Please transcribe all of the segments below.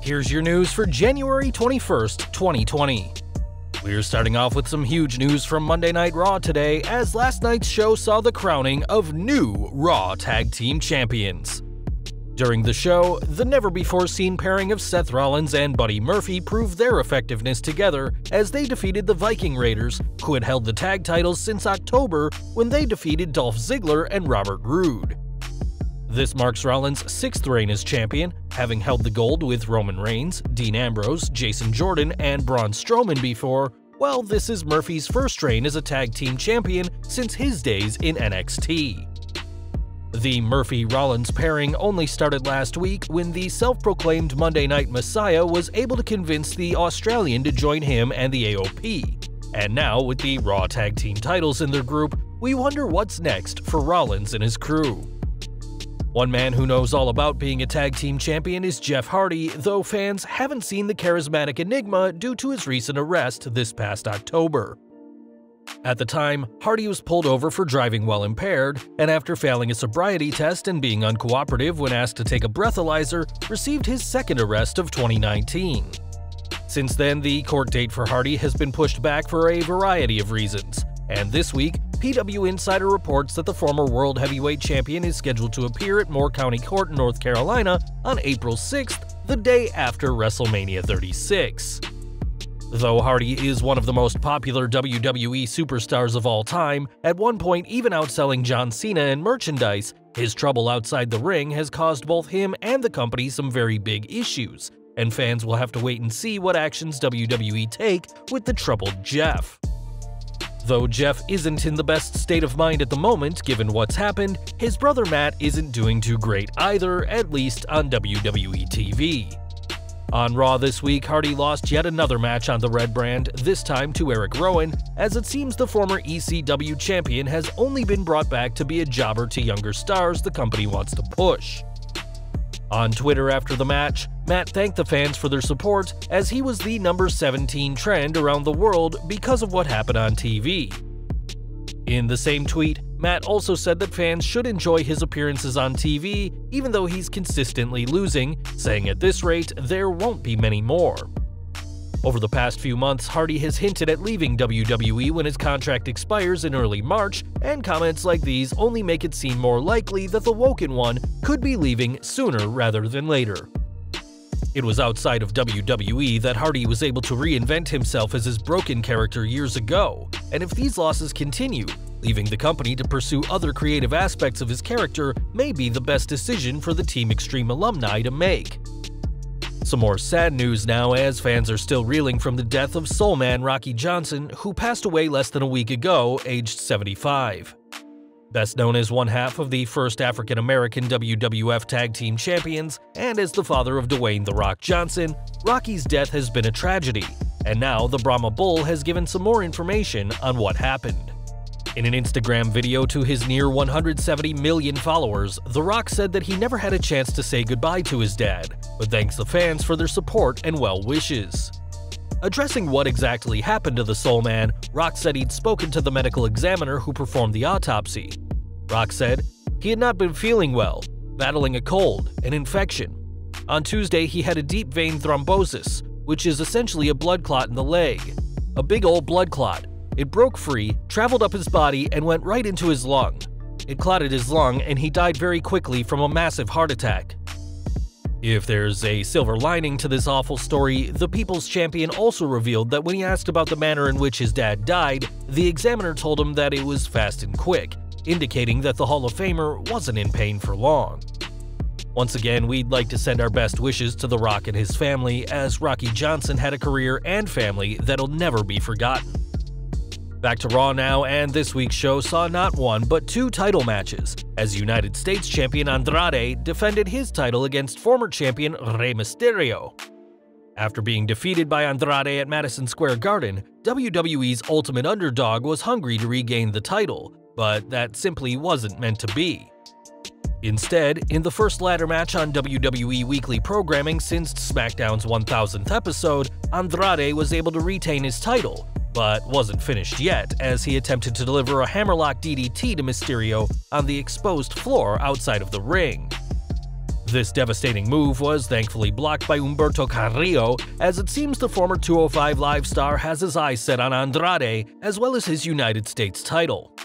Here's your news for January 21st, 2020. We're starting off with some huge news from Monday Night Raw today, as last night's show saw the crowning of new Raw Tag Team Champions. During the show, the never-before-seen pairing of Seth Rollins and Buddy Murphy proved their effectiveness together as they defeated the Viking Raiders, who had held the tag titles since October when they defeated Dolph Ziggler and Robert Roode. This marks Rollins' sixth reign as champion, having held the gold with Roman Reigns, Dean Ambrose, Jason Jordan, and Braun Strowman before, while this is Murphy's first reign as a tag team champion since his days in NXT. The Murphy-Rollins pairing only started last week when the self-proclaimed Monday Night Messiah was able to convince the Australian to join him and the AOP. And now, with the Raw Tag Team titles in their group, we wonder what's next for Rollins and his crew. One man who knows all about being a tag team champion is Jeff Hardy, though fans haven't seen the charismatic enigma due to his recent arrest this past October. At the time, Hardy was pulled over for driving while impaired, and after failing a sobriety test and being uncooperative when asked to take a breathalyzer, received his second arrest of 2019. Since then, the court date for Hardy has been pushed back for a variety of reasons, and this week, PW Insider reports that the former World Heavyweight Champion is scheduled to appear at Moore County Court in North Carolina on April 6th, the day after WrestleMania 36. Though Hardy is one of the most popular WWE superstars of all time, at one point even outselling John Cena in merchandise, his trouble outside the ring has caused both him and the company some very big issues, and fans will have to wait and see what actions WWE take with the troubled Jeff. Though Jeff isn't in the best state of mind at the moment given what's happened, his brother Matt isn't doing too great either, at least on WWE TV. On Raw this week, Hardy lost yet another match on the Red brand, this time to Eric Rowan, as it seems the former ECW champion has only been brought back to be a jobber to younger stars the company wants to push. On Twitter after the match, Matt thanked the fans for their support as he was the number 17 trend around the world because of what happened on TV. In the same tweet, Matt also said that fans should enjoy his appearances on TV even though he's consistently losing, saying at this rate there won't be many more. Over the past few months, Hardy has hinted at leaving WWE when his contract expires in early March, and comments like these only make it seem more likely that the Woken One could be leaving sooner rather than later. It was outside of WWE that Hardy was able to reinvent himself as his Broken character years ago, and if these losses continue, leaving the company to pursue other creative aspects of his character may be the best decision for the Team Extreme alumni to make. Some more sad news now, as fans are still reeling from the death of Soul Man Rocky Johnson, who passed away less than a week ago, aged 75. Best known as one half of the first African-American WWF Tag Team Champions, and as the father of Dwayne "The Rock" Johnson, Rocky's death has been a tragedy, and now the Brahma Bull has given some more information on what happened. In an Instagram video to his near 170 million followers, The Rock said that he never had a chance to say goodbye to his dad, but thanks the fans for their support and well wishes. Addressing what exactly happened to the Soul Man, Rock said he'd spoken to the medical examiner who performed the autopsy. Rock said he had not been feeling well, battling a cold, an infection. On Tuesday, he had a deep vein thrombosis, which is essentially a blood clot in the leg. A big old blood clot. It broke free, traveled up his body, and went right into his lung. It clotted his lung, and he died very quickly from a massive heart attack. If there's a silver lining to this awful story, the People's Champion also revealed that when he asked about the manner in which his dad died, the examiner told him that it was fast and quick, indicating that the Hall of Famer wasn't in pain for long. Once again, we'd like to send our best wishes to The Rock and his family, as Rocky Johnson had a career and family that'll never be forgotten. Back to Raw now, and this week's show saw not one but two title matches, as United States Champion Andrade defended his title against former champion Rey Mysterio. After being defeated by Andrade at Madison Square Garden, WWE's Ultimate Underdog was hungry to regain the title, but that simply wasn't meant to be. Instead, in the first ladder match on WWE weekly programming since SmackDown's 1000th episode, Andrade was able to retain his title, but wasn't finished yet, as he attempted to deliver a hammerlock DDT to Mysterio on the exposed floor outside of the ring. This devastating move was thankfully blocked by Humberto Carrillo, as it seems the former 205 Live star has his eyes set on Andrade as well as his United States title.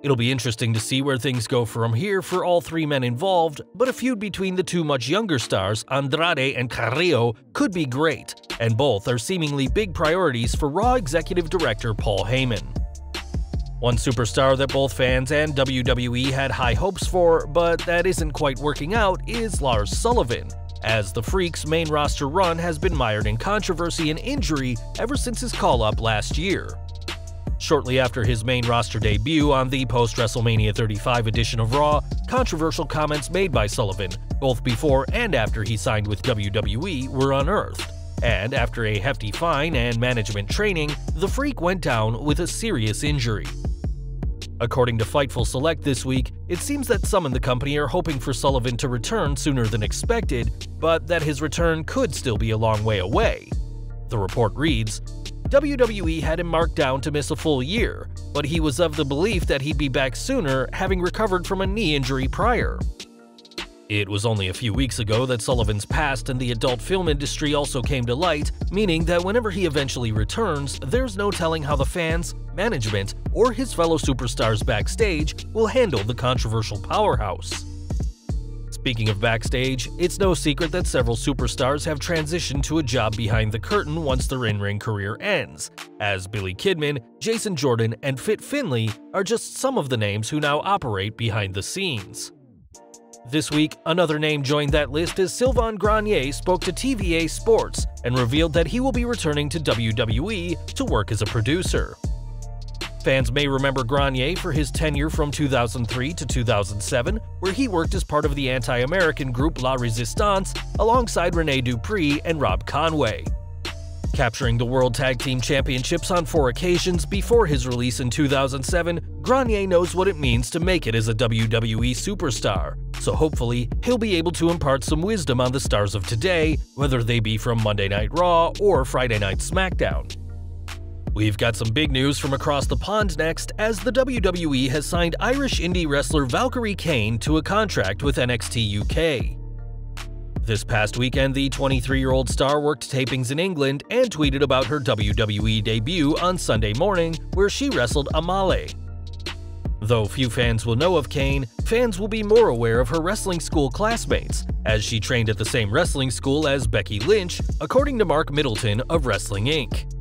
It'll be interesting to see where things go from here for all three men involved, but a feud between the two much younger stars, Andrade and Carrillo, could be great, and both are seemingly big priorities for Raw Executive Director Paul Heyman. One superstar that both fans and WWE had high hopes for, but that isn't quite working out, is Lars Sullivan, as the Freak's main roster run has been mired in controversy and injury ever since his call-up last year. Shortly after his main roster debut on the post-WrestleMania 35 edition of Raw, controversial comments made by Sullivan, both before and after he signed with WWE, were unearthed. And after a hefty fine and management training, the Freak went down with a serious injury. According to Fightful Select this week, it seems that some in the company are hoping for Sullivan to return sooner than expected, but that his return could still be a long way away. The report reads, WWE had him marked down to miss a full year, but he was of the belief that he'd be back sooner, having recovered from a knee injury prior. It was only a few weeks ago that Sullivan's past in the adult film industry also came to light, meaning that whenever he eventually returns, there's no telling how the fans, management, or his fellow superstars backstage will handle the controversial powerhouse. Speaking of backstage, it's no secret that several superstars have transitioned to a job behind the curtain once their in-ring career ends, as Billy Kidman, Jason Jordan, and Fit Finlay are just some of the names who now operate behind the scenes. This week, another name joined that list as Sylvain Grenier spoke to TVA Sports and revealed that he will be returning to WWE to work as a producer. Fans may remember Grenier for his tenure from 2003 to 2007, where he worked as part of the anti-American group La Resistance alongside Rene Dupree and Rob Conway. Capturing the World Tag Team Championships on 4 occasions before his release in 2007, Grenier knows what it means to make it as a WWE superstar, so hopefully he'll be able to impart some wisdom on the stars of today, whether they be from Monday Night Raw or Friday Night SmackDown. We've got some big news from across the pond next, as the WWE has signed Irish indie wrestler Valkyrie Cain to a contract with NXT UK. This past weekend, the 23-year-old star worked tapings in England and tweeted about her WWE debut on Sunday morning, where she wrestled Amale. Though few fans will know of Cain, fans will be more aware of her wrestling school classmates, as she trained at the same wrestling school as Becky Lynch, according to Mark Middleton of Wrestling Inc.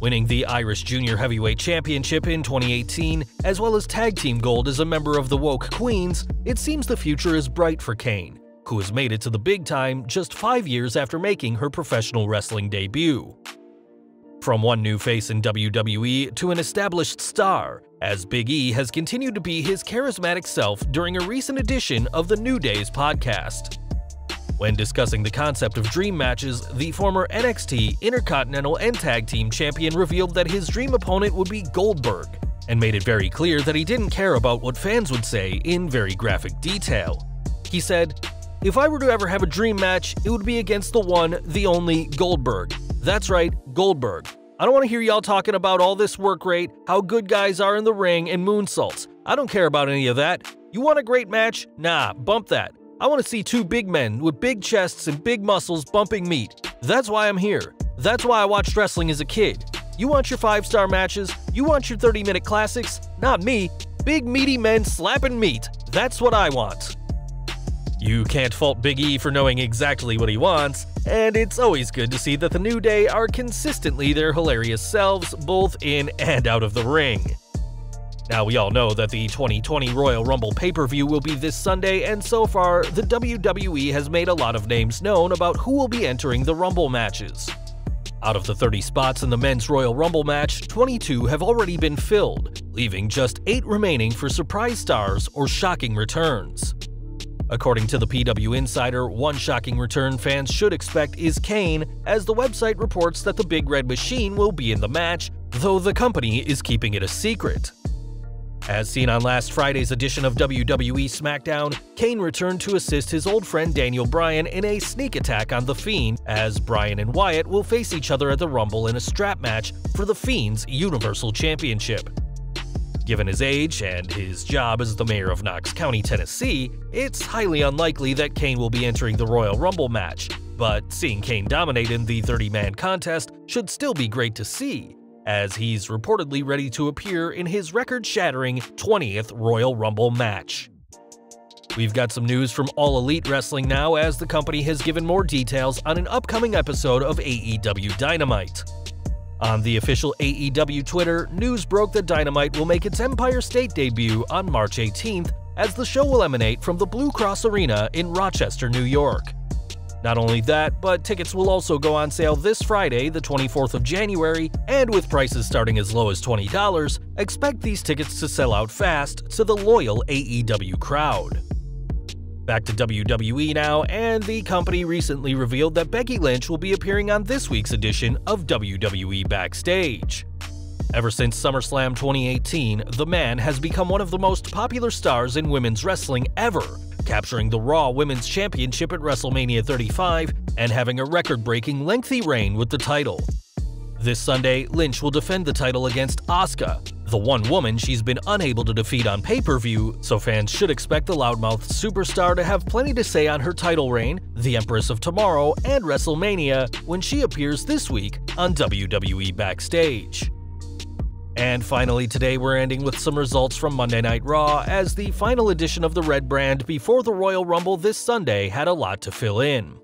Winning the Irish Junior Heavyweight Championship in 2018, as well as Tag Team Gold as a member of the Woke Queens, it seems the future is bright for Cain, who has made it to the big time just 5 years after making her professional wrestling debut. From one new face in WWE to an established star, as Big E has continued to be his charismatic self during a recent edition of the New Days podcast. When discussing the concept of dream matches, the former NXT, Intercontinental, and Tag Team Champion revealed that his dream opponent would be Goldberg, and made it very clear that he didn't care about what fans would say in very graphic detail. He said, "If I were to ever have a dream match, it would be against the one, the only Goldberg. That's right, Goldberg. I don't want to hear y'all talking about all this work rate, how good guys are in the ring, and moonsaults. I don't care about any of that. You want a great match? Nah, bump that. I want to see 2 big men with big chests and big muscles bumping meat. That's why I'm here. That's why I watched wrestling as a kid. You want your 5-star matches? You want your 30-minute classics? Not me. Big meaty men slapping meat. That's what I want." You can't fault Big E for knowing exactly what he wants, and it's always good to see that the New Day are consistently their hilarious selves, both in and out of the ring. Now, we all know that the 2020 Royal Rumble pay-per-view will be this Sunday, and so far, the WWE has made a lot of names known about who will be entering the Rumble matches. Out of the 30 spots in the men's Royal Rumble match, 22 have already been filled, leaving just 8 remaining for surprise stars or shocking returns. According to the PW Insider, one shocking return fans should expect is Cain, as the website reports that the Big Red Machine will be in the match, though the company is keeping it a secret. As seen on last Friday's edition of WWE SmackDown, Cain returned to assist his old friend Daniel Bryan in a sneak attack on The Fiend, as Bryan and Wyatt will face each other at the Rumble in a strap match for The Fiend's Universal Championship. Given his age and his job as the mayor of Knox County, Tennessee, it's highly unlikely that Cain will be entering the Royal Rumble match, but seeing Cain dominate in the 30-man contest should still be great to see, as he's reportedly ready to appear in his record-shattering 20th Royal Rumble match. We've got some news from All Elite Wrestling now, as the company has given more details on an upcoming episode of AEW Dynamite. On the official AEW Twitter, news broke that Dynamite will make its Empire State debut on March 18th, as the show will emanate from the Blue Cross Arena in Rochester, New York. Not only that, but tickets will also go on sale this Friday, the 24th of January, and with prices starting as low as $20, expect these tickets to sell out fast to the loyal AEW crowd. Back to WWE now, and the company recently revealed that Becky Lynch will be appearing on this week's edition of WWE Backstage. Ever since SummerSlam 2018, the man has become one of the most popular stars in women's wrestling ever, capturing the Raw Women's Championship at WrestleMania 35 and having a record-breaking lengthy reign with the title. This Sunday, Lynch will defend the title against Asuka, the one woman she's been unable to defeat on pay-per-view, so fans should expect the loudmouth superstar to have plenty to say on her title reign, the Empress of Tomorrow, and WrestleMania when she appears this week on WWE Backstage. And finally today, we're ending with some results from Monday Night Raw, as the final edition of the Red Brand before the Royal Rumble this Sunday had a lot to fill in.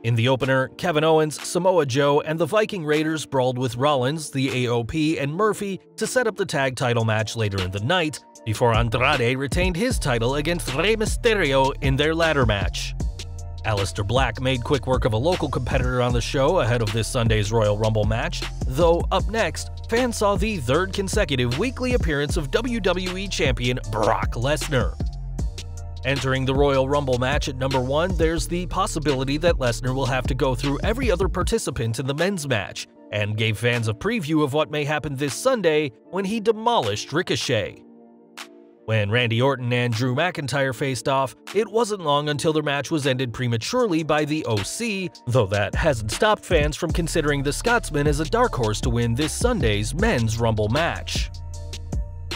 In the opener, Kevin Owens, Samoa Joe, and the Viking Raiders brawled with Rollins, the AOP, and Murphy to set up the tag title match later in the night, before Andrade retained his title against Rey Mysterio in their ladder match. Aleister Black made quick work of a local competitor on the show ahead of this Sunday's Royal Rumble match, though up next, fans saw the third consecutive weekly appearance of WWE Champion Brock Lesnar. Entering the Royal Rumble match at number 1, there's the possibility that Lesnar will have to go through every other participant in the men's match, and gave fans a preview of what may happen this Sunday when he demolished Ricochet. When Randy Orton and Drew McIntyre faced off, it wasn't long until their match was ended prematurely by the OC, though that hasn't stopped fans from considering the Scotsman as a dark horse to win this Sunday's men's Rumble match.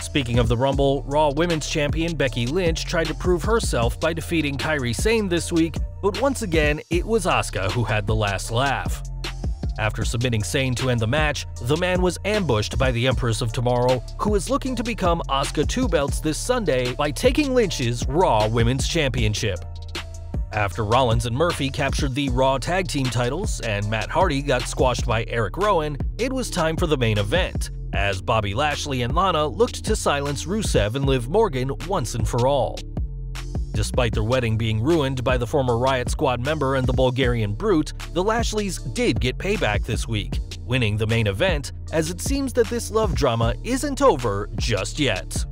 Speaking of the Rumble, Raw Women's Champion Becky Lynch tried to prove herself by defeating Kairi Sane this week, but once again, it was Asuka who had the last laugh. After submitting Sane to end the match, the man was ambushed by the Empress of Tomorrow, who is looking to become Asuka 2 belts this Sunday by taking Lynch's Raw Women's Championship. After Rollins and Murphy captured the Raw Tag Team titles and Matt Hardy got squashed by Eric Rowan, it was time for the main event, as Bobby Lashley and Lana looked to silence Rusev and Liv Morgan once and for all. Despite their wedding being ruined by the former Riot Squad member and the Bulgarian Brute, the Lashleys did get payback this week, winning the main event, as it seems that this love drama isn't over just yet.